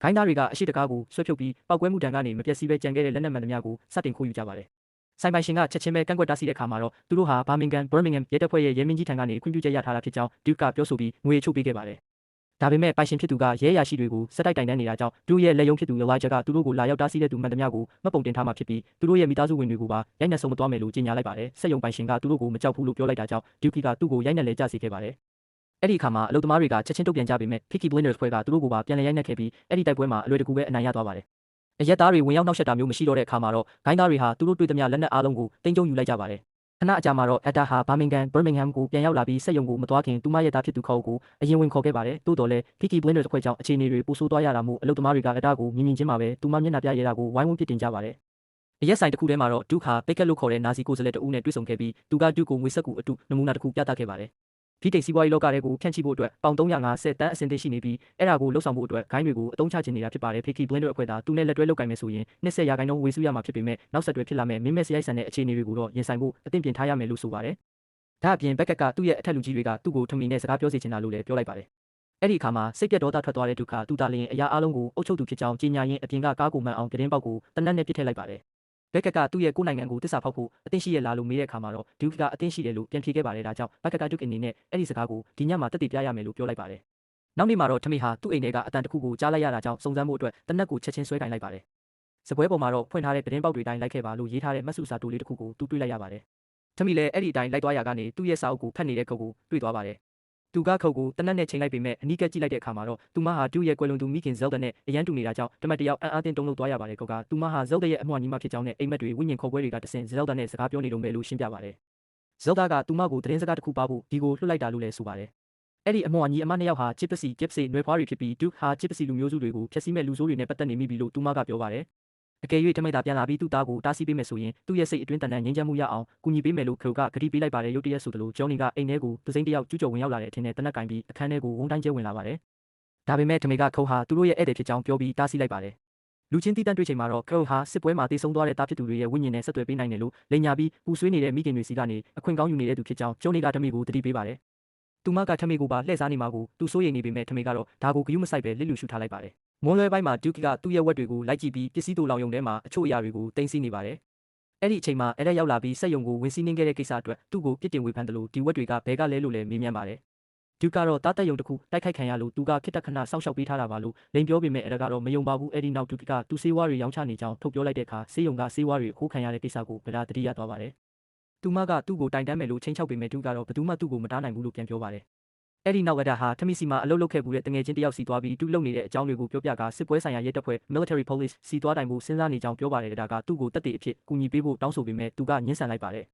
ဂိုင်းသားတွေကအရှိတကားကိုဆွဲဖြုတ်ပြီးပောက်ကွဲမှုတံကနေမပျက်စီးပဲကြံခဲ့တဲ့လက်နက်မှန်သမျှကိုစတင်ခိုးယူကြပါတယ်။ဆိုင်ပိုင်ရှင်ကချက်ချင်းပဲကန့်ကွက်တားဆီးတဲ့အခါမှာတော့သူတို့ဟာဘာမင်ဂမ်ရဲတပ်ဖွဲ့ရဲ့ရဲမင်းကြီးထံကနေခွင့်ပြုချက်ရထားတာဖြစ်ကြောင်းဒုကပြောဆိုပြီးငွေချုပ်ပေးခဲ့ပါတယ်။ဒါပေမဲ့ပိုင်ရှင်ဖြစ်သူကရဲရရှိတွေကိုစက်တိုက်တိုင်တန်းနေတာကြောင့်သူတို့ရဲ့လက်ယုံဖြစ်သူလိုလာချက်ကသူတို့ကိုလာရောက်တားဆီးတဲ့သူမှန်သမျှကိုမှတ်ပုံတင်ထားမှာဖြစ်ပြီးသူတို့ရဲ့မိသားစုဝင်တွေကိုပါရိုက်နှက်ဆုံးမသွားမယ်လို့ကြေညာလိုက်ပါတယ်။စက်ယုံပိုင်ရှင်ကသူတို့ကိုမကြောက်ဘူးလို့ပြောလိုက်တာကြောင့်ဒုကီကသူ့ကိုရိုက်နှက်လဲကြစေခဲ့ပါတယ်။အဲ့ဒီအခါမှာအလုပ်သမားတွေကချက်ချင်းတုတ်ပြန်ကြပေမဲ့ Peaky Blinders ဖွဲ့ကသူတို့ကိုပါပြန်လည်ရိုက်နှက်ခဲ့ပြီးအဲ့ဒီတိုက်ပွဲမှာအလွယ်တကူပဲအနိုင်ရသွားပါတယ်။အရက်သားတွေဝင်ရောက်နှောက်ယှက်တာမျိုးမရှိတော့တဲ့အခါမှာတော့ဂိုင်းသားတွေဟာသူတို့တွေ့သမျှလက်နက်အားလုံးကိုတင်ကျုံယူလိုက်ကြပါတယ်။ခဏအကြာမှာတော့အက်တာဟာဘာမင်ဂမ်ကိုပြန်ရောက်လာပြီးစက်ယုံကိုမသွားခင်သူမရဲ့သားဖြစ်သူခေါ်ကိုအရင်ဝင်ခေါ်ခဲ့ပါတယ်။တိုးတော်လဲ Peaky Blinders အဖွဲ့ကြောင့်အခြေအနေတွေပိုဆိုးသွားရတာမို့အလုပ်သမားတွေကအက်တာကိုမြင်ချင်းမှာပဲသူမမျက်နှာပြရဲတာကိုဝိုင်းဝန်းပြစ်တင်ကြပါတယ်။အရက်ဆိုင်တစ်ခုထဲမှာတော့ဒုခါပိတ်ကက်လို့ခေါ်တဲ့နာဇီကိုယ်စားလှယ်တဦးနဲ့တွေ့ဆုံခဲ့ပြီးသူကဒုကိုငွေဆက်ကူအတူနမူနာတစ်ခုပြသခဲ့ပါတယ်။ဖိတိတ်စီးပွားရေးလောကထဲကိုဖြန့်ချိဖို့အတွက်ပေါင်350တန်းအစင်သိရှိနေပြီးအဲ့ဒါကိုလှုပ်ဆောင်ဖို့အတွက်ဂိုင်းတွေကိုအသုံးချခြင်းနေတာဖြစ်ပါတယ် Peaky Blinders အဖွဲ့သားသူနဲ့လက်တွဲလုပ်ကိုင်မယ်ဆိုရင်20%ဝေစုရမှာဖြစ်ပေမဲ့နောက်ဆက်တွဲဖြစ်လာမဲ့မင်းမဲ့စရိုက်ဆန်တဲ့အခြေအနေတွေကိုတော့ရင်ဆိုင်ဖို့အသင့်ပြင်ထားရမယ်လို့ဆိုပါတယ်။ဒါအပြင်ဘက်ကသူ့ရဲ့အထက်လူကြီးတွေကသူ့ကိုထမီနဲ့စကားပြောစေချင်တာလို့လည်းပြောလိုက်ပါတယ်။အဲ့ဒီအခါမှာစိတ်ပြတ်ဒေါသထွက်သွားတဲ့ဒုက္ခသူတာလျင်အရာအလုံးကိုအုပ်ချုပ်သူဖြစ်ကြောင်းကြီးညာရင်အပြင်ကကားကိုမှန်အောင်ပြတင်းပေါက်ကိုတနက်နဲ့ပြစ်ထည့်လိုက်ပါတယ်။ဘက်ကသူ့ရဲ့ကိုယ်နိုင်ငံကိုတစ္ဆာဖောက်ဖို့အသင့်ရှိရလားလို့မေးတဲ့အခါမှာတော့ဒုက္ခကအသင့်ရှိတယ်လို့ပြန်ဖြေခဲ့ပါတယ်ဒါကြောင့်ဘက်ကဒုက္ခအနေနဲ့အဲ့ဒီစကားကိုဒီညမှာတက်တည်ပြရမယ်လို့ပြောလိုက်ပါတယ်။နောက်နေ့မှာတော့ထမီဟာသူ့အိမ်ထဲကအတန်တစ်ခုကိုကြားလိုက်ရတာကြောင့်စုံစမ်းဖို့အတွက်တနက်ကိုချက်ချင်းဆွဲကင်လိုက်ပါတယ်။စပွဲပေါ်မှာတော့ဖွင့်ထားတဲ့ပြတင်းပေါက်တွေတိုင်းလိုက်ခဲ့ပါလို့ရေးထားတဲ့မတ်စုစာတူလေးတစ်ခုကိုသူတွေ့လိုက်ရပါတယ်။ထမီလည်းအဲ့ဒီအတိုင်းလိုက်သွားရကနေသူ့ရဲ့စာအုပ်ကိုဖတ်နေတဲ့ခုတ်ကိုတွေ့သွားပါတယ်။သူကခုတ်ကိုတနက်နဲ့ချိန်လိုက်ပေမဲ့အနီးကပ်ကြည့်လိုက်တဲ့အခါမှာတော့သူမဟာတူရဲ့ကွယ်လွန်သူမိခင်ဇယ်ဒါနဲ့အရန်တူနေတာကြောင့်တမတ်တယောက်အံ့အားသင့်တုံ့လှုပ်သွားရပါတယ်ခုတ်ကသူမဟာဇယ်ဒါရဲ့အမွှာညီမဖြစ်ကြောင်းနဲ့အိမ်မက်တွေဝိညာဉ်ခေါ်ပွဲတွေကတဆင့်ဇယ်ဒါနဲ့စကားပြောနေတုန်းပဲလို့ရှင်းပြပါတယ်။ဇယ်ဒါကသူမကိုသတင်းစကားတစ်ခုပါဖို့ဒီကိုလွှတ်လိုက်တာလို့လည်းဆိုပါတယ်။အဲ့ဒီအမွှာညီအမနှစ်ယောက်ဟာချစ်ပစီနွယ်ဖွားတွေဖြစ်ပြီးဒုဟာချစ်ပစီလူမျိုးစုတွေကိုဖျက်ဆီးမဲ့လူဆိုးတွေနဲ့ပတ်သက်နေမိပြီလို့သူမကပြောပါတယ်။အကယ်၍ထမိတ်သာပြန်လာပြီးသူ့သားကိုတားဆီးပေးမယ်ဆိုရင်သူ့ရဲ့စိတ်အတွင်းတန်တန်ငြိမ်းချမ်းမှုရအောင်ကူညီပေးမယ်လို့ခရိုကဂတိပေးလိုက်ပါတယ်ရုတ်တရက်ဆိုသလိုဂျော်နီကအိမ်ထဲကိုသူစိမ့်တယောက်ကျူးကျော်ဝင်ရောက်လာတဲ့အထင်နဲ့တနက်ကင်ပြီးအခန်းထဲကိုဝုန်းတိုင်းကျဲဝင်လာပါတယ်။ဒါပေမဲ့ထမိတ်ကခရိုဟာသူတို့ရဲ့ဧည့်သည်ဖြစ်ကြောင်းပြောပြီးတားဆီးလိုက်ပါတယ်။လူချင်းတီးတန်းတွေ့ချိန်မှာတော့ခရိုဟာစစ်ပွဲမှာတေဆုံးသွားတဲ့တားဖြစ်သူတွေရဲ့ဝိညာဉ်နဲ့ဆက်သွယ်ပေးနိုင်တယ်လို့လိန်ညာပြီးပူဆွေးနေတဲ့မိခင်တွေစီကနေအခွင့်ကောင်းယူနေတဲ့သူဖြစ်ကြောင်းဂျော်နီကထမိတ်ကိုတတိပေးပါတယ်။သူမကထမိတ်ကိုပါလှည့်စားနေမှာကိုသူစိုးရိမ်နေပေမဲ့ထမိတ်ကတော့ဒါကိုဂရုမစိုက်ပဲလစ်လူရှုထားလိုက်ပါတယ်။မွန်လွဲပိုင်းမှာဒုကီကသူ့ရဲ့ဝက်တွေကိုလိုက်ကြည့်ပြီးပစ္စည်းတူလောင်ယုံထဲမှာအချို့အရာတွေကိုတင်စီနေပါတယ်။အဲ့ဒီအချိန်မှာအဲ့ဒါရောက်လာပြီးစက်ယုံကိုဝင်စီးနှင်းခဲ့တဲ့ကိစ္စအတွက်သူ့ကိုပြစ်တင်ဝေဖန်တယ်လို့ဒီဝက်တွေကဘဲကလဲလို့လည်းမေးမြန်းပါတယ်။ဒုကတော့တားတက်ယုံတစ်ခုတိုက်ခိုက်ခံရလို့သူကခိတ္တခဏစောင့်ရှောက်ပေးထားတာပါလို့လိန်ပြောပေမဲ့အဲ့ဒါကတော့မယုံပါဘူး။အဲ့ဒီနောက်ဒုကသူ့ဆေးဝါးတွေရောင်းချနေကြောင်းထုတ်ပြောလိုက်တဲ့အခါဆေးယုံကဆေးဝါးတွေခိုးခံရတဲ့ကိစ္စကိုဗလာတတိယသွားပါတယ်။သူမကသူ့ကိုတိုင်တန်းမယ်လို့ချိန်ချောက်ပေမဲ့ဒုကတော့ဘယ်သူမှသူ့ကိုမတားနိုင်ဘူးလို့ပြန်ပြောပါတယ်။အဲ့ဒီနောက်အဒါဟာထမီစီမှာအလုပ်လုပ်ခဲ့မှုတဲ့တငယ်ချင်းတယောက်စီသွားပြီးသူ့လုပ်နေတဲ့အကြောင်းတွေကိုပြောပြကာစစ်ပွဲဆိုင်ရာရဲတပ်ဖွဲ့ military police စီသွားတိုင်မှုစဉ်းစားနေကြောင်းပြောပါတယ်ဒါကသူ့ကိုတက်တဲ့အဖြစ်ကူညီပေးဖို့တောင်းဆိုပေမဲ့သူကညှင်းဆန်လိုက်ပါတယ်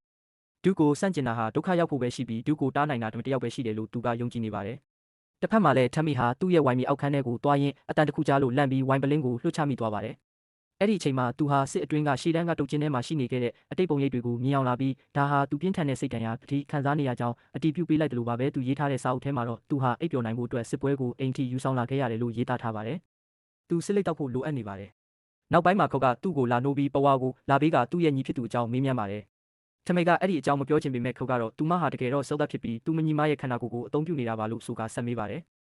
ဒုကိုစန့်ကျင်တာဟာဒုက္ခရောက်ဖို့ပဲရှိပြီးဒုကိုတားနိုင်တာတယောက်ပဲရှိတယ်လို့သူကယုံကြည်နေပါတယ်တစ်ဖက်မှာလည်းထမီဟာသူ့ရဲ့ဝိုင်မီအောက်ခန်းထဲကိုတွားရင်းအတန်တစ်ခုကြားလို့လန့်ပြီးဝိုင်ပလင်းကိုလွှတ်ချမိသွားပါတယ်အဲ့ဒီအချိန်မှာသူဟာစစ်အတွင်းကရှေ့တန်းကတုတ်ချင်းထဲမှာရှိနေခဲ့တဲ့အတိတ်ပုံရိပ်တွေကိုမြင်အောင်လာပြီးဒါဟာသူပြင်းထန်တဲ့စိတ်ဓာတ်ရာအထိခံစားနေရကြောင်းအတီးပြုတ်ပေးလိုက်တယ်လို့ပါပဲသူရေးထားတဲ့စာအုပ်ထဲမှာတော့သူဟာအိပ်ပျော်နိုင်ဖို့အတွက်စစ်ပွဲကိုအိမ်ထိယူဆောင်လာခဲ့ရတယ်လို့ရေးသားထားပါတယ်။သူစစ်လိတ်တောက်ဖို့လိုအပ်နေပါတယ်။နောက်ပိုင်းမှာခောက်ကသူ့ကိုလာနိုးပြီးပဝါကိုလာဘေးကသူ့ရဲ့ညီဖြစ်သူအကြောင်းမေးမြန်းပါတယ်။ထမိတ်ကအဲ့ဒီအကြောင်းမပြောချင်ပေမဲ့ခောက်ကတော့သူမဟာတကယ်တော့စောသက်ဖြစ်ပြီးသူမညီမရဲ့ခန္ဓာကိုယ်ကိုအသုံးပြုနေတာပါလို့ဆိုကဆက်မေးပါတယ်။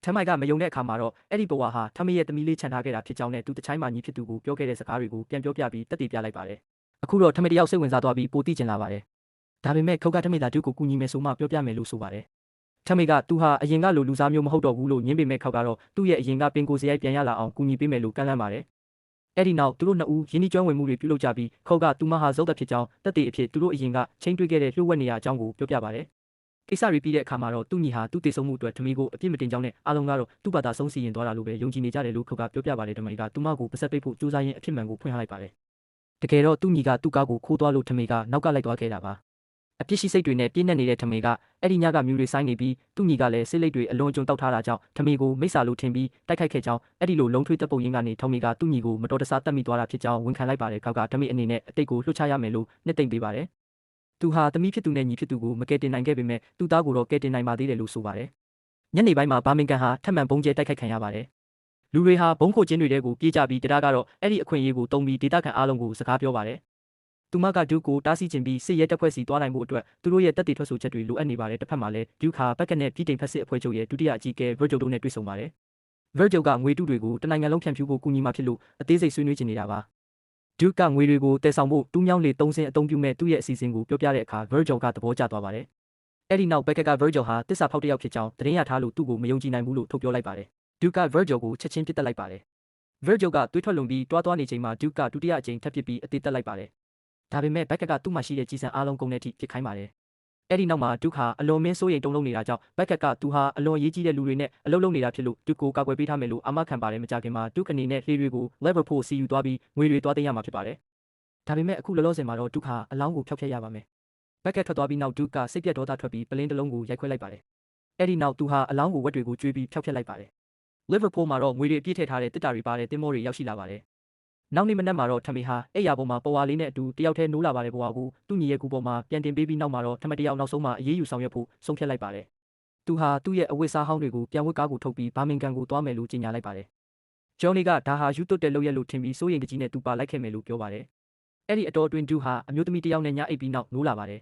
ထမိုက်ကမယုံတဲ့အခါမှာတော့အဲ့ဒီဘဝဟာထမရဲ့သမီးလေးခြံထားခဲ့တာဖြစ်ကြောင်းနဲ့သူတချိုင်းမှညီဖြစ်သူကိုပြောခဲ့တဲ့စကားတွေကိုပြန်ပြောပြပြီးတက်တည်ပြလိုက်ပါတယ်။အခုတော့ထမတယောက်စိတ်ဝင်စားသွားပြီးပိုသိကျင်လာပါတယ်။ဒါပေမဲ့ခောက်ကထမိသာဒုကိုကူညီမယ်ဆိုမှပြောပြမယ်လို့ဆိုပါတယ်။ထမိကသူဟာအရင်ကလိုလူစားမျိုးမဟုတ်တော့ဘူးလို့ညင်းပေမဲ့ခောက်ကတော့သူ့ရဲ့အရင်ကပင်ကိုယ်စရိုက်ပြန်ရလာအောင်ကူညီပေးမယ်လို့ကမ်းလှမ်းပါတယ်။အဲ့ဒီနောက်သူတို့နှစ်ဦးရင်းနှီးကျွမ်းဝင်မှုတွေပြုလုပ်ကြပြီးခောက်ကသူမဟာဇုတ်သက်ဖြစ်ကြောင်းတက်တည်အဖြစ်သူတို့အရင်ကချင်းတွေ့ခဲ့တဲ့လျှို့ဝှက်နေရအကြောင်းကိုပြောပြပါတယ်။ကိစ္စတွေပြီးတဲ့အခါမှာတော့သူ့ညီဟာသူ့တည်ဆုံမှုအတွက်ထမီကိုအပြစ်မတင်ကြောင်းနဲ့အားလုံးကတော့သူ့ဘာသာဆုံးစီရင်သွားတာလို့ပဲယုံကြည်နေကြတယ်လို့ခောက်ကပြောပြပါတယ်ထမီကသူမကိုပါဆက်ပိတ်ဖို့ကြိုးစားရင်းအဖြစ်မှန်ကိုဖွင့်ထားလိုက်ပါတယ်။တကယ်တော့သူ့ညီကသူ့ကားကိုခိုးသွားလို့ထမီကနောက်ကလိုက်သွားခဲ့တာပါ။အပြစ်ရှိစိတ်တွေနဲ့ပြည့်နှက်နေတဲ့ထမီကအဲ့ဒီညကမြူတွေဆိုင်နေပြီးသူ့ညီကလည်းစိတ်လိတ်တွေအလွန်အကျွံတောက်ထားတာကြောင့်ထမီကိုမိစ္ဆာလို့ထင်ပြီးတိုက်ခိုက်ခဲ့ကြောင်းအဲ့ဒီလိုလုံးထွေးတပ်ပုတ်ရင်းကနေထမီကသူ့ညီကိုမတော်တဆတတ်မိသွားတာဖြစ်ကြောင်းဝန်ခံလိုက်ပါတယ်ခောက်ကထမီအနေနဲ့အတိတ်ကိုလွှတ်ချရမယ်လို့နှစ်သိမ့်ပေးပါတယ်။သူဟာသမီးဖြစ်သူနဲ့ညီဖြစ်သူကိုမကယ်တင်နိုင်ခဲ့ပေမဲ့သူ့သားကိုတော့ကယ်တင်နိုင်ပါသေးတယ်လို့ဆိုပါတယ်။ညနေပိုင်းမှာဘာမင်ကန်ဟာထပ်မံဘုံကျဲတိုက်ခိုက်ခံရပါတယ်။လူတွေဟာဘုံခိုကျင်းတွေတဲကိုပြေးကြပြီးတရားကတော့အဲ့ဒီအခွင့်အရေးကိုတုံးပြီးဒေတာခံအားလုံးကိုစကားပြောပါတယ်။သူမကဒုကိုတားဆီးခြင်းပြီးစစ်ရဲတပ်ဖွဲ့စီသွားနိုင်မှုအတွက်သူတို့ရဲ့တပ်တည်ထွက်ဆိုချက်တွေလိုအပ်နေပါတယ်။တစ်ဖက်မှာလည်းဒုခါဘက်ကနဲ့ပြည်တိန်ဖက်စစ်အဖွဲ့ချုပ်ရဲ့ဒုတိယအကြီးအကဲဗိုလ်ချုပ်တို့နဲ့တွေ့ဆုံပါတယ်။ Virgil ကငွေတုတွေကိုတနိုင်ငံလုံးဖြန့်ဖြူးဖို့ကူညီမှာဖြစ်လို့အသေးစိတ်ဆွေးနွေးချင်နေတာပါ Duke ကငွေတွေကိုတည်ဆောင်ဖို့တူးမြောင်းလေ3ဆင်းအသုံးပြုမဲ့သူ့ရဲ့အစီအစဉ်ကိုပြောပြတဲ့အခါ Virgil ကသဘောကျသွားပါတယ်အဲ့ဒီနောက် Beckett က Virgil ဟာတစ္ဆာဖောက်တစ်ယောက်ဖြစ်ကြောင်းသတင်းရထားလို့သူ့ကိုမယုံကြည်နိုင်ဘူးလို့ထုတ်ပြောလိုက်ပါတယ် Duke က Virgil ကိုချက်ချင်းပစ်တက်လိုက်ပါတယ် Virgil ကသွေးထွက်လွန်ပြီးတွားသွားနေချိန်မှာ Duke ကဒုတိယအကြိမ်ထပ်ပစ်ပြီးအသေးတက်လိုက်ပါတယ်ဒါပေမဲ့ Beckett ကသူ့မှာရှိတဲ့ကြီးစံအားလုံးကုန်တဲ့အထိပစ်ခိုင်းပါတယ်အဲ့ဒီနောက်မှာ Duke ဟာအလွန်မင်းစိုးရိမ်တုန်လှုပ်နေတာကြောင့် Beckett ကသူဟာအလွန်ရေးကြီးတဲ့လူတွေနဲ့အလုပ်လုပ်နေတာဖြစ်လို့ Duke ကိုကာကွယ်ပေးထားမယ်လို့အာမခံပါတယ်မကြခင်မှာ Duke အနေနဲ့လှေတွေကို Liverpool စီယူသွားပြီးငွေတွေသွားသိမ်းရမှာဖြစ်ပါတယ်ဒါပေမဲ့အခုလောလောဆယ်မှာတော့ Duke ဟာအလောင်းကိုဖျောက်ဖျက်ရပါမယ် Beckett ထွက်သွားပြီးနောက် Duke ကစိတ်ပြတ်ဒေါသထွက်ပြီးပလင်းတစ်လုံးကိုရိုက်ခွဲလိုက်ပါတယ်အဲ့ဒီနောက်သူဟာအလောင်းကိုဝက်တွေကိုကျွေးပြီးဖျောက်ဖျက်လိုက်ပါတယ် Liverpool မှာတော့ငွေတွေအပြည့်ထည့်ထားတဲ့တစ်တာတွေပါတဲ့တင်မောတွေရောက်ရှိလာပါတယ်နောက်နေ့မနက်မှာတော့ထမေဟာအိယာပေါ်မှာပေါ်ဝါလေးနဲ့အတူတယောက်တည်းနိုးလာပါတယ်ပေါ်ဝါကိုသူ့ညီရဲ့ကူပေါ်မှာပြန်တင်ပေးပြီးနောက်မှာတော့ထမတယောက်နောက်ဆုံးမှာအေးအေးယူဆောင်ရွက်ဖို့ဆုံးဖြတ်လိုက်ပါတယ်သူဟာသူ့ရဲ့အဝတ်စားဟောင်းတွေကိုပြန်ဝတ်ကားကိုထုတ်ပြီးဘာမင်ဂန်ကိုသွားမယ်လို့ကြေညာလိုက်ပါတယ်ဂျော်နီကဒါဟာယူသွတ်တဲ့လုပ်ရက်လို့ထင်ပြီးစိုးရိမ်တကြီးနဲ့သူပါလိုက်ခဲ့မယ်လို့ပြောပါတယ်အဲ့ဒီအတော်အတွင်းဒူဟာအမျိုးသမီးတစ်ယောက်နဲ့ညအိပ်ပြီးနောက်နိုးလာပါတယ်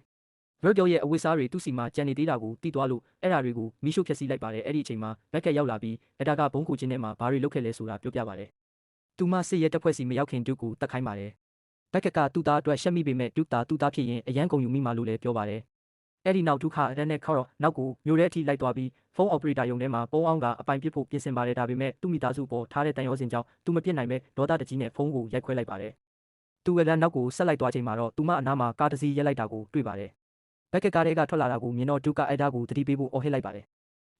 Virgil ရဲ့အဝတ်စားတွေသူ့စီမှာကြံနေသေးတာကိုတီးသွားလို့အဲ့ဓာတွေကိုမီးရှို့ဖျက်ဆီးလိုက်ပါတယ်အဲ့ဒီအချိန်မှာ Beckett ရောက်လာပြီးအဒါကဘုံကိုချင်းထဲမှာဘာတွေလုပ်ခဲ့လဲဆိုတာပြောပြပါတယ်သူမစစ်ရဲတပ်ဖွဲ့စီမရောက်ခင် Duke ကိုတတ်ခိုင်းပါတယ် Beckett ကသူ့သားအတွက်ရှက်မိပေမဲ့ Duke သားသူ့သားဖြစ်ရင်အရန်ကုန်ယူမိမှာလို့လည်းပြောပါတယ်အဲ့ဒီနောက် Duke ဟာအရန်နဲ့ခေါတော့နောက်ကိုမျိုးထဲအထိလိုက်သွားပြီးဖုန်း operator ရုံထဲမှာပုံအောင်ကအပိုင်ပစ်ဖို့ပြင်ဆင်ပါတယ်ဒါပေမဲ့သူ့မိသားစုပေါ်ထားတဲ့တန်ရောစင်ကြောင့်သူမပြစ်နိုင်ပဲဒေါသတကြီးနဲ့ဖုန်းကိုရိုက်ခွဲလိုက်ပါတယ်သူကလည်းနောက်ကိုဆက်လိုက်သွားချိန်မှာတော့သူမအနားမှာကားတစ်စီးရက်လိုက်တာကိုတွေ့ပါတယ်Beckett ကားထဲကထွက်လာတာကိုမြင်တော့ Duke ကအဲ့ဒါကိုတတိပေးဖို့အော်ဟစ်လိုက်ပါတယ်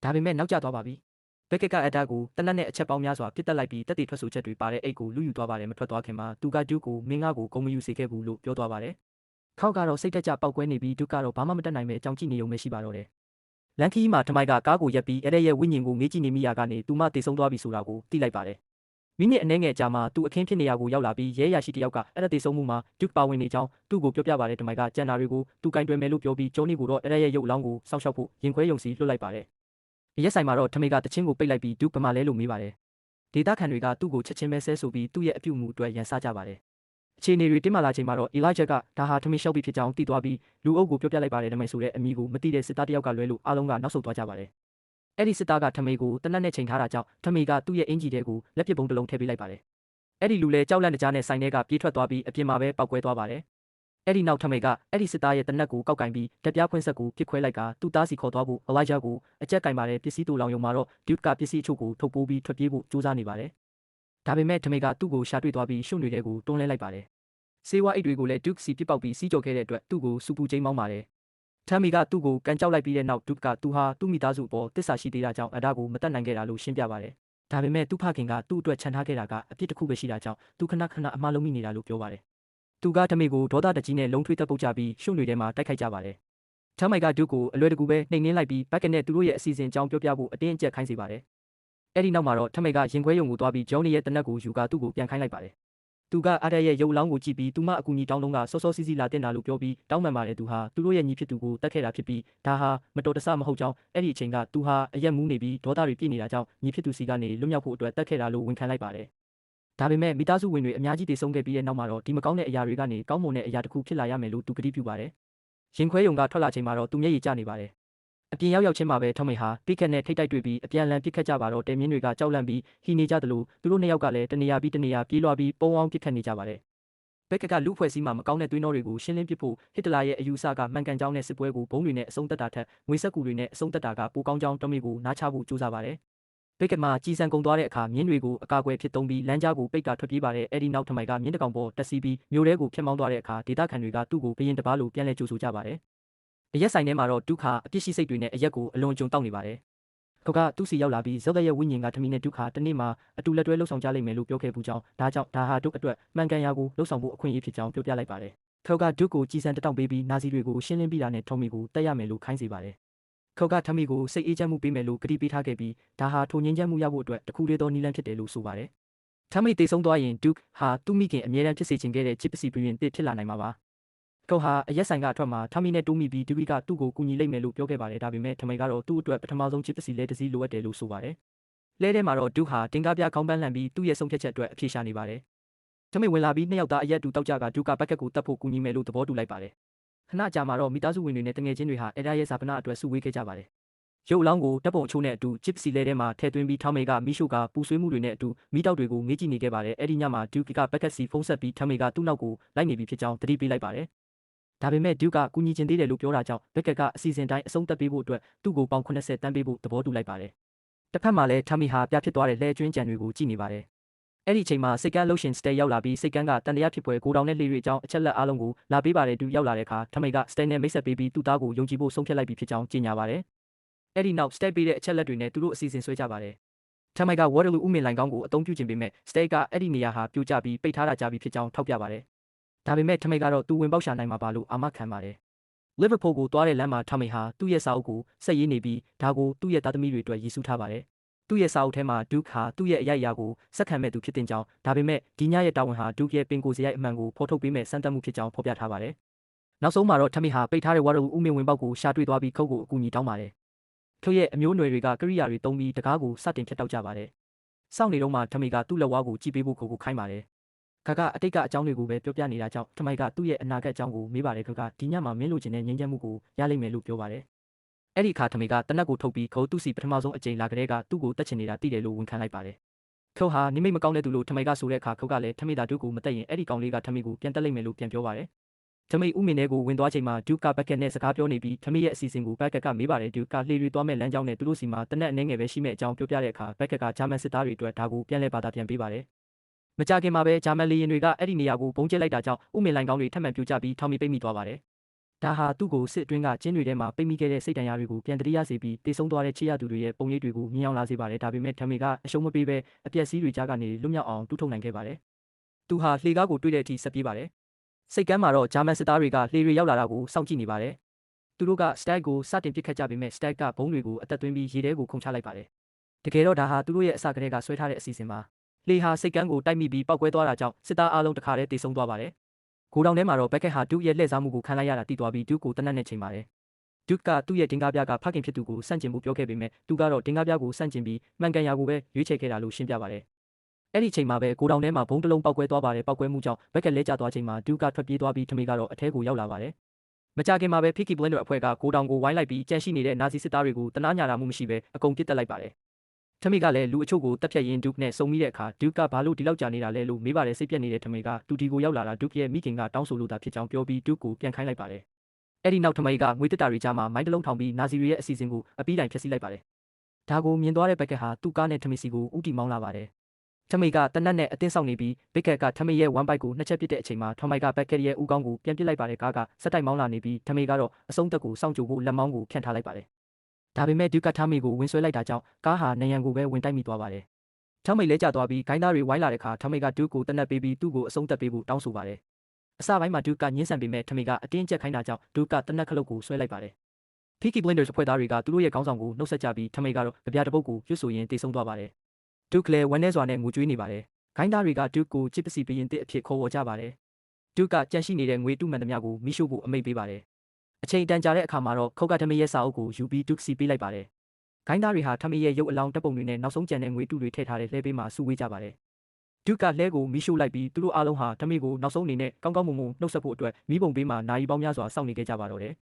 ဒါပေမဲ့နောက်ကျသွားပါပြီ Beckett ကအဲ့ဒါကိုတနက်နဲ့အချက်ပေါင်းများစွာပြစ်တက်လိုက်ပြီးတက်တည်ထွက်ဆိုချက်တွေပါတဲ့အိတ်ကိုလူယူသွားပါတယ်မထွက်သွားခင်မှာသူက Duke ကိုမင်းငါ့ကိုဂုံမယူစေခဲ့ဘူးလို့ပြောသွားပါတယ်ခေါက်ကတော့စိတ်တက်ကြပောက်ကွဲနေပြီး Duke ကတော့ဘာမှမတတ်နိုင်ပဲအကြောင်းကြည့်နေုံပဲရှိပါတော့တယ်လန်ကီမှာထမိုက်ကကားကိုရက်ပြီးအဲ့ရဲ့ဝိညာဉ်ကိုမေးကြည့်နေမိရာကနေသူမတေဆုံးသွားပြီဆိုတာကိုသိလိုက်ပါတယ်မိနစ်အနည်းငယ်ကြာမှသူအခင်းဖြစ်နေရာကိုရောက်လာပြီးရဲရရှိတယောက်ကအဲ့ဒါတေဆုံးမှုမှာ Duke ပါဝင်နေကြောင်းသူ့ကိုပြောပြပါတယ်ထမိုက်ကကြံတာတွေကိုသူကင်တွယ်မယ်လို့ပြောပြီးဂျော်နီကိုတော့အဲ့ရဲ့ရုပ်အလောင်းကိုစောင့်ရှောက်ဖို့ရင်ခွဲယုံစီလွှတ်လိုက်ပါတယ်ရက်ဆိုင်မှာတော့ထမေကတချင်းကိုပိတ်လိုက်ပြီး Duke ဗမာလဲလို့မေးပါတယ်ဒေတာခန်တွေကသူ့ကိုချက်ချင်းပဲဆဲဆိုပြီးသူ့ရဲ့အပြုအမူအတွက်ရန်စကြပါတယ်အခြေအနေတွေတင်းမာလာချိန်မှာတော့ Elijah ကဒါဟာထမေရှောက်ပြီးဖြစ်ကြောင်းသိသွားပြီးလူအုပ်ကိုပြောပြလိုက်ပါတယ်ထမေဆိုတဲ့အမည်ကိုမသိတဲ့စစ်သားတယောက်ကလွဲလို့အားလုံးကနောက်ဆုတ်သွားကြပါတယ်အဲ့ဒီစစ်သားကထမေကိုတနက်နဲ့ချိန်ထားတာကြောင့်ထမေကသူ့ရဲ့အင်ဂျီတဲကိုလက်ပစ်ပုံးတစ်လုံးထည့်ပေးလိုက်ပါတယ်အဲ့ဒီလူလဲကြောက်လန့်တကြားနဲ့ဆိုင်ထဲကပြေးထွက်သွားပြီးအပြင်မှာပဲပောက်ကွဲသွားပါတယ်အဲ့ဒီနောက်ထမေကအဲ့ဒီစစ်သားရဲ့တနက်ကိုကောက်ကင်ပြီးဓာတ်ပြားခွင်းဆက်ကိုပစ်ခွဲလိုက်ကသူ့သားစီခေါ်သွားဖို့ Elijah ကိုအကြက်ကင်ပါတယ်ပစ္စည်းတူလောင်ယုံမှာတော့ Duke ကပစ္စည်းအချို့ကိုထုတ်ပိုးပြီးထွက်ပြေးဖို့ကြိုးစားနေပါတယ်ဒါပေမဲ့ထမေကသူ့ကိုရှာတွေ့သွားပြီးရှုံတွေကိုတွန်းလှဲလိုက်ပါတယ်စေဝါအိတ်တွေကိုလည်း Duke စီပစ်ပေါက်ပြီးစီးကြော်ခဲ့တဲ့အတွက်သူ့ကိုစူပူချိန်မောင်းပါတယ်ထမ်မီကသူ့ကိုကန်ကြောက်လိုက်ပြီးတဲ့နောက် Duke ကသူဟာသူ့မိသားစုပေါ်တစ္ဆာရှိသေးတာကြောင့်အဒါကိုမတတ်နိုင်ခဲ့တာလို့ရှင်းပြပါတယ်ဒါပေမဲ့သူ့ဖခင်ကသူ့အတွက်ခြံထားခဲ့တာကအပြစ်တစ်ခုပဲရှိတာကြောင့်သူခဏခဏအမှားလုံးမိနေတာလို့ပြောပါတယ်သူကထမေကိုဒေါသတကြီးနဲ့လုံးထွေးတက်ပုတ်ကြပြီးရှုံတွေထဲမှာတိုက်ခိုက်ကြပါတယ်ထမ်မိုက်က Duke ကိုအလွယ်တကူပဲနှိမ်နင်းလိုက်ပြီး Beckett နဲ့သူတို့ရဲ့အစီအစဉ်အကြောင်းပြောပြဖို့အတင်းအကျပ်ခိုင်းစေပါတယ်အဲ့ဒီနောက်မှာတော့ထမ်မိုက်ကရင်ခွဲယုံကိုသွားပြီးဂျော်နီရဲ့တနက်ကိုယူကာသူ့ကိုပြန်ခိုင်းလိုက်ပါတယ်သူကအားတဲ့ရဲ့ရုပ်လောင်းကိုကြည့်ပြီးသူမအကူကြီးတောင်းလုံးကစောစောစီးစီးလာတင်တာလို့ပြောပြီးတောင်းပန်ပါတယ်သူဟာသူတို့ရဲ့ညီဖြစ်သူကိုတတ်ခဲ့တာဖြစ်ပြီးဒါဟာမတော်တဆမဟုတ်ကြောင်းအဲ့ဒီအချိန်ကသူဟာအရက်မူးနေပြီးဒေါသတွေပြည့်နေတာကြောင့်ညီဖြစ်သူစီကနေလွတ်မြောက်ဖို့အတွက်တတ်ခဲ့တာလို့ဝန်ခံလိုက်ပါတယ်ဒါပေမဲ့မိသားစုဝင်တွေအများကြီးတည်ဆုံးခဲ့ပြီးတဲ့နောက်မှာတော့ဒီမကောင်းတဲ့အရာတွေကနေကောင်းမွန်တဲ့အရာတစ်ခုဖြစ်လာရမယ်လို့သူကတိပြုပါတယ်ရင်ခွဲယုံကထွက်လာချိန်မှာတော့သူမျက်ရည်ကျနေပါတယ်အပြင်ရောက်ချင်းမှာပဲထမေဟာပိကက်နဲ့ထိတ်တိုက်တွေ့ပြီးအပြန်လန်ပစ်ခတ်ကြပါတော့တဲမြင်းတွေကကြောက်လန့်ပြီးဟီနေကြသလိုသူတို့နှစ်ယောက်ကလည်းတနေရာပြီးတနေရာပြေးလွှားပြီးပုံအောင်ပစ်ခတ်နေကြပါတယ်ဘက်ကကလူဖွဲ့စည်းမှာမကောင်းတဲ့သွေးနှောတွေကိုရှင်းလင်းပစ်ဖို့ဟစ်တလာရဲ့အယူဆကမှန်ကန်ကြောင်းနဲ့စစ်ပွဲကိုဘုံတွေနဲ့အဆုံးသက်တာထက်ငွေဆက်ကူတွေနဲ့အဆုံးသက်တာကပိုကောင်းကြောင်းတမေကိုနားချဖို့ကြိုးစားပါတယ်ဘက်ကမှာကြီးစံကုန်သွားတဲ့အခါမြင်းတွေကိုအကာအကွယ်ဖြစ်သုံးပြီးလမ်းကြားကိုပိတ်ကာထွက်ပြေးပါတယ်အဲ့ဒီနောက်ထမိုက်ကမြင်းတကောင်ပေါ်တက်စီးပြီးမျိုးထဲကိုဖျက်မောင်းသွားတဲ့အခါဒေတာခန်တွေကသူ့ကိုဘရင်တပားလိုပြန်လဲကြိုဆိုကြပါတယ်အရက်ဆိုင်ထဲမှာတော့Dukeဟာအပြစ်ရှိစိတ်တွေနဲ့အရက်ကိုအလွန်ကြုံတောက်နေပါတယ်။ခေါကသူ့စီရောက်လာပြီးဇော့တဲ့ရဲ့ဝိညာဉ်ကထမီနဲ့Dukeဟာတနေ့မှာအတူလက်တွဲလှုပ်ဆောင်ကြလိမ့်မယ်လို့ပြောခဲ့ပူကြောင်းဒါကြောင့်ဒါဟာ Dukeအတွက်မှန်ကန်ရာကိုလှုပ်ဆောင်ဖို့အခွင့်အရေးဖြစ်ကြောင်းပြောပြလိုက်ပါတယ်။ခေါကDukeကိုကြီးစံတတောက်ပေးပြီးနာဇီတွေကိုရှင်းလင်းပြီးတာနဲ့Tommyကိုတက်ရမယ်လို့ခိုင်းစေပါတယ်။ခေါကထမီကိုစိတ်အေးချမ်းမှုပေးမယ်လို့ကတိပေးထားခဲ့ပြီးဒါဟာထိုငင်းချမ်းမှုရဖို့အတွက်တခုတည်းသောနည်းလမ်းဖြစ်တယ်လို့ဆိုပါတယ်။ထမီတေဆုံးသွားရင် Dukeဟာသူ့မိခင်အမြဲတမ်းဖြစ်စေချင်ခဲ့တဲ့ချစ်ပစီပြင်းတစ်ဖြစ်လာနိုင်မှာပါ။ခေါဟာအရက်ဆိုင်ကအထွက်မှာထမီနဲ့တိုးမိပြီးDukeကသူ့ကိုကူညီလိုက်မယ်လို့ပြောခဲ့ပါတယ်ဒါပေမဲ့ထမိန်ကတော့သူ့အတွက်ပထမဆုံးချစ်ပစီလဲတစ်စီးလိုအပ်တယ်လို့ဆိုပါတယ်လဲထဲမှာတော့Dukeဟာတင်ကားပြခေါင်းပန်းလှန်ပြီးသူ့ရဲ့ဆုံးဖြတ်ချက်အတွက်အပြေရှာနေပါတယ်ထမိန်ဝင်လာပြီးနှစ်ယောက်သားအရက်တူတောက်ကြကDukeကBeckettကိုတတ်ဖို့ကူညီမယ်လို့သဘောတူလိုက်ပါတယ်ခဏကြာမှာတော့မိသားစုဝင်တွေနဲ့တငယ်ချင်းတွေဟာအဲ့ဒါရဲ့ဇာပနာအတွက်စုဝေးခဲ့ကြပါတယ် ရုပ်အလောင်းကိုဓာတ်ပုံအချို့နဲ့အတူဂျစ်ပစီလဲထဲမှာထည့်သွင်းပြီးထောင်မေကမီးရှို့ကပူဆွေးမှုတွေနဲ့အတူမီးတောက်တွေကိုငေးကြည့်နေခဲ့ပါတယ်အဲ့ဒီညမှာဒူးကဘက်ကက်စီဖုန်းဆက်ပြီးထောင်မေကသူ့နောက်ကိုလိုက်နေပြီဖြစ်ကြောင်းသတိပေးလိုက်ပါတယ်ဒါပေမဲ့ဒူးကကူညီချင်သေးတယ်လို့ပြောတာကြောင့်ဘက်ကက်ကအစီအစဉ်တိုင်းအဆုံးသတ်ပေးဖို့အတွက်သူ့ကိုပေါင်80တန်းပေးဖို့သဘောတူလိုက်ပါတယ်တစ်ဖက်မှာလည်းထောင်မေဟာပြဖြစ်သွားတဲ့လှဲကျွင်းကြံတွေကိုကြည့်နေပါတယ်အဲ့ဒီအချိန်မှာစိတ်ကန်းလှုပ်ရှင်စတဲရောက်လာပြီးစိတ်ကန်းကတန်တရားဖြစ်ပွဲကိုတောင်နဲ့လေတွေအကြောင်းအချက်လက်အားလုံးကိုလာပေးပါတယ်ဒူးရောက်လာတဲ့အခါထောင်မေကစတဲနဲ့မိတ်ဆက်ပေးပြီးသူ့သားကိုယုံကြည်ဖို့ဆုံးဖြတ်လိုက်ပြီးဖြစ်ကြောင်းကြေညာပါတယ်အဲ့ဒီနောက်စတဲပေးတဲ့အချက်လက်တွေနဲ့သူတို့အစီအစဉ်ဆွဲကြပါတယ်ထမိုက်ကဝါတလူဥမင်လိုင်ကောင်းကိုအသုံးပြုခြင်းပေမဲ့စတဲကအဲ့ဒီနေရာဟာပြိုကျပြီးပိတ်ထားတာကြပြီးဖြစ်ကြောင်းထောက်ပြပါတယ်ဒါပေမဲ့ထမိုက်ကတော့သူဝင်ပေါက်ရှာနိုင်မှာပါလို့အာမခံပါတယ်လီဗာပူးကိုတွားတဲ့လမ်းမှာထမိုက်ဟာသူ့ရဲ့စာအုပ်ကိုဆက်ရေးနေပြီးဒါကိုသူ့ရဲ့သားသမီးတွေအတွက်ရည်စူးထားပါတယ်သူ့ရဲ့စာအုပ်ထဲမှာဒုက္ခသူ့ရဲ့အရိုက်အရာကိုစက္ကန့်မဲ့သူဖြစ်တဲ့ကြောင်းဒါပေမဲ့ဒီညရဲ့တာဝန်ဟာဒုက္ခရဲ့ပင်ကိုစရိုက်အမှန်ကိုဖော်ထုတ်ပေးမဲ့စမ်းသပ်မှုဖြစ်ကြောင်းဖော်ပြထားပါတယ်နောက်ဆုံးမှာတော့ထမိုက်ဟာပိတ်ထားတဲ့ဝါတလူဥမင်ဝင်ပေါက်ကိုရှာတွေ့သွားပြီးခုတ်ကိုအကူအညီတောင်းပါတယ်သူ့ရဲ့အမျိုးအနွယ်တွေကကိရိယာတွေတုံးပြီးတကားကိုစတင်ဖြတ်တောက်ကြပါတယ်စောင့်နေတော့မှထမိုက်ကသူ့လက်ဝါးကိုကြည့်ပေးဖို့ကိုခိုင်းပါတယ်ခါကအတိတ်ကအကြောင်းတွေကိုပဲပြောပြနေတာကြောင့်ထမိုက်ကသူ့ရဲ့အနာဂတ်အကြောင်းကိုမေးပါတယ်ခါကဒီညမှာမင်းလိုချင်တဲ့ငြိမ်းချမ်းမှုကိုရလိမ့်မယ်လို့ပြောပါတယ်အဲ့ဒီအခါထမိုက်ကတနက်ကိုထုတ်ပြီးခုံသူ့စီပထမဆုံးအကြိမ်လာကြတဲ့ကသူ့ကိုတက်ချင်နေတာသိတယ်လို့ဝန်ခံလိုက်ပါတယ်ခုံဟာနိမိတ်မကောင်းတဲ့သူလို့ထမိုက်ကဆိုတဲ့အခါခုံကလည်းထမိသားတို့ကိုမတက်ရင်အဲ့ဒီကောင်လေးကထမိကိုပြန်တက်လိုက်မယ်လို့ပြန်ပြောပါတယ်ထမိဥမင်ထဲကိုဝင်သွားချိန်မှာဒူကာဘက်ကက်နဲ့စကားပြောနေပြီးထမိရဲ့အစီအစဉ်ကိုဘက်ကက်ကမေးပါတယ်ဒူကာလှေတွေသွားမဲ့လမ်းကြောင်းနဲ့သူတို့စီမှာတနက်အနေငယ်ပဲရှိမဲ့အကြောင်းပြောပြတဲ့အခါဘက်ကက်ကဂျာမန်စစ်သားတွေအတွက်ဒါကိုပြန်လဲပါတာပြန်ပေးပါတယ်မကြခင်မှာပဲဂျာမန်လေယာဉ်တွေကအဲ့ဒီနေရာကိုပုံကျဲလိုက်တာကြောင့်ဥမင်လိုင်ကောင်းတွေထပ်မံပြိုကျပြီးထောင်မီပိတ်မိသွားပါတယ်ဒါဟာသူ့ကိုစစ်အတွင်းကကျင်းတွေထဲမှာပိတ်မိခဲ့တဲ့စိတ်တန်ရာတွေကိုပြန်တရိယာစေပြီးတေဆုံးသွားတဲ့ချေရသူတွေရဲ့ပုံရိပ်တွေကိုမြင်အောင်လာစေပါတယ်ဒါပေမဲ့ထမိကအရှုံးမပေးဘဲအပျက်စီးတွေကြားကနေလွတ်မြောက်အောင်တူးထုတ်နိုင်ခဲ့ပါတယ်သူဟာလှေကားကိုတွေ့တဲ့အထိဆက်ပြေးပါတယ်စိတ်ကမ်းမှာတော့ဂျာမန်စစ်သားတွေကလှေတွေရောက်လာတာကိုစောင့်ကြည့်နေပါတယ်သူတို့ကစတက်ကိုစတင်ပစ်ခတ်ကြပေမဲ့စတက်ကဘုံတွေကိုအသက်သွင်းပြီးရေထဲကိုခုန်ချလိုက်ပါတယ်တကယ်တော့ဒါဟာသူတို့ရဲ့အစကတည်းကဆွဲထားတဲ့အစီအစဉ်ပါလေဟာစိတ်ကမ်းကိုတိုက်မိပြီးပောက်ကွဲသွားတာကြောင့်စစ်သားအားလုံးတစ်ခါတည်းတေဆုံးသွားပါတယ်ဂိုတောင်ထဲမှာတော့ဘက်ကက်ဟာဒုရဲ့လှည့်စားမှုကိုခံလိုက်ရတာတည်သွားပြီးဒုကိုတနက်နဲ့ချိန်ပါတယ်ဒုကသူ့ရဲ့ဒင်္ဂါပြကဖခင်ဖြစ်သူကိုစန့်ကျင်မှုပြောခဲ့ပေမဲ့သူကတော့ဒင်္ဂါပြကိုစန့်ကျင်ပြီးမှန်ကန်ရာကိုပဲရွေးချယ်ခဲ့တာလို့ရှင်းပြပါတယ်အဲ့ဒီချိန်မှာပဲဂိုတောင်ထဲမှာဘုံတစ်လုံးပောက်ကွဲသွားပါတယ်ပောက်ကွဲမှုကြောင့်ဘက်ကက်လဲကျသွားချိန်မှာဒုကထွက်ပြေးသွားပြီးထမေကတော့အထဲကိုရောက်လာပါတယ်မကြခင်မှာပဲ Peaky Blinders အဖွဲ့ကဂိုတောင်ကိုဝိုင်းလိုက်ပြီးကြန့်ရှိနေတဲ့နာဇီစစ်သားတွေကိုတနာညာတာမှုမရှိဘဲအကုန်ပစ်တက်လိုက်ပါတယ်ထမေကလည်းလူအချို့ကိုတက်ဖြတ်ရင်းဒုနဲ့စုံမိတဲ့အခါဒုကဘာလို့ဒီလောက်ကြာနေတာလဲလို့မေးပါတယ်စိတ်ပြက်နေတဲ့ထမေကတူတီကိုရောက်လာတာဒုရဲ့မိခင်ကတောင်းဆိုလို့တာဖြစ်ကြောင်းပြောပြီးဒုကိုပြန်ခိုင်းလိုက်ပါတယ်အဲ့ဒီနောက်ထမေကငွေတက်တာတွေကြားမှာမိုင်းတလုံးထောင်ပြီးနာဇီတွေရဲ့အစီအစဉ်ကိုအပြီးတိုင်ဖျက်ဆီးလိုက်ပါတယ်ဒါကိုမြင်သွားတဲ့ဘက်ကက်ဟာသူ့ကားနဲ့ထမေစီကိုဥတီမောင်းလာပါတယ်ထမေကတနက်နဲ့အတင်းဆောင်နေပြီးဘက်ကက်ကထမေရဲ့1 byte ကိုနှစ်ချက်ပစ်တဲ့အချိန်မှာထမိုက်ကဘက်ကက်ရဲ့ဥကောင်းကိုပြန်ပစ်လိုက်ပါတယ်ကားကစက်တိုက်မောင်းလာနေပြီးထမေကတော့အဆုံးသက်ကိုစောင့်ကြိုဖို့လက်မောင်းကိုဖြန့်ထားလိုက်ပါတယ်ဒါပေမဲ့ဒုကထမေကိုဝင်ဆွဲလိုက်တာကြောင့်ကားဟာနယံကိုပဲဝင်တိုက်မိသွားပါတယ်ထမိတ်လဲကျသွားပြီးဂိုင်းသားတွေဝိုင်းလာတဲ့အခါထမိတ်ကဒုကိုတနက်ပေးပြီးသူ့ကိုအဆုံးသက်ပေးဖို့တောင်းဆိုပါတယ်အစပိုင်းမှာဒုကညှင်းဆန်ပေမဲ့ထမိတ်ကအတင်းကျပ်ခိုင်းတာကြောင့်ဒုကတနက်ခလုတ်ကိုဆွဲလိုက်ပါတယ် Peaky Blinders အဖွဲ့သားတွေကသူတို့ရဲ့ခေါင်းဆောင်ကိုနှုတ်ဆက်ကြပြီးထမိတ်ကတော့ကြပြတပုတ်ကိုရွတ်ဆိုရင်းတေဆုံးသွားပါတယ်ဒုကလည်းဝမ်းနည်းစွာနဲ့ငိုကြွေးနေပါတယ်ဂိုင်းသားတွေကဒုကိုချစ်ပစီပရင်တစ်အဖြစ်ခေါ်ဝေါ်ကြပါတယ်ဒုကကြန့်ရှိနေတဲ့ငွေတုမှန်သမျှကိုမိရှို့ဖို့အမိန့်ပေးပါတယ်အချိန်တန်ကြာတဲ့အခါမှာတော့ခုတ်ကထမေရဲ့စာအုပ်ကိုယူပြီးဒုစီပေးလိုက်ပါတယ်ဂိုင်းသားတွေဟာထမေရဲ့ရုပ်အလောင်းတပ်ပုံတွေနဲ့နောက်ဆုံးကျန်တဲ့ငွေတုတွေထည့်ထားတဲ့လှဲပေးမှာစုဝေးကြပါတယ်ဒုကလှဲကိုမိရှို့လိုက်ပြီးသူတို့အားလုံးဟာထမေကိုနောက်ဆုံးအနေနဲ့ကောင်းကောင်းမွန်မွန်နှုတ်ဆက်ဖို့အတွက်မိဘုံပေးမှာနာရီပေါင်းများစွာစောင့်နေခဲ့ကြပါတော့တယ်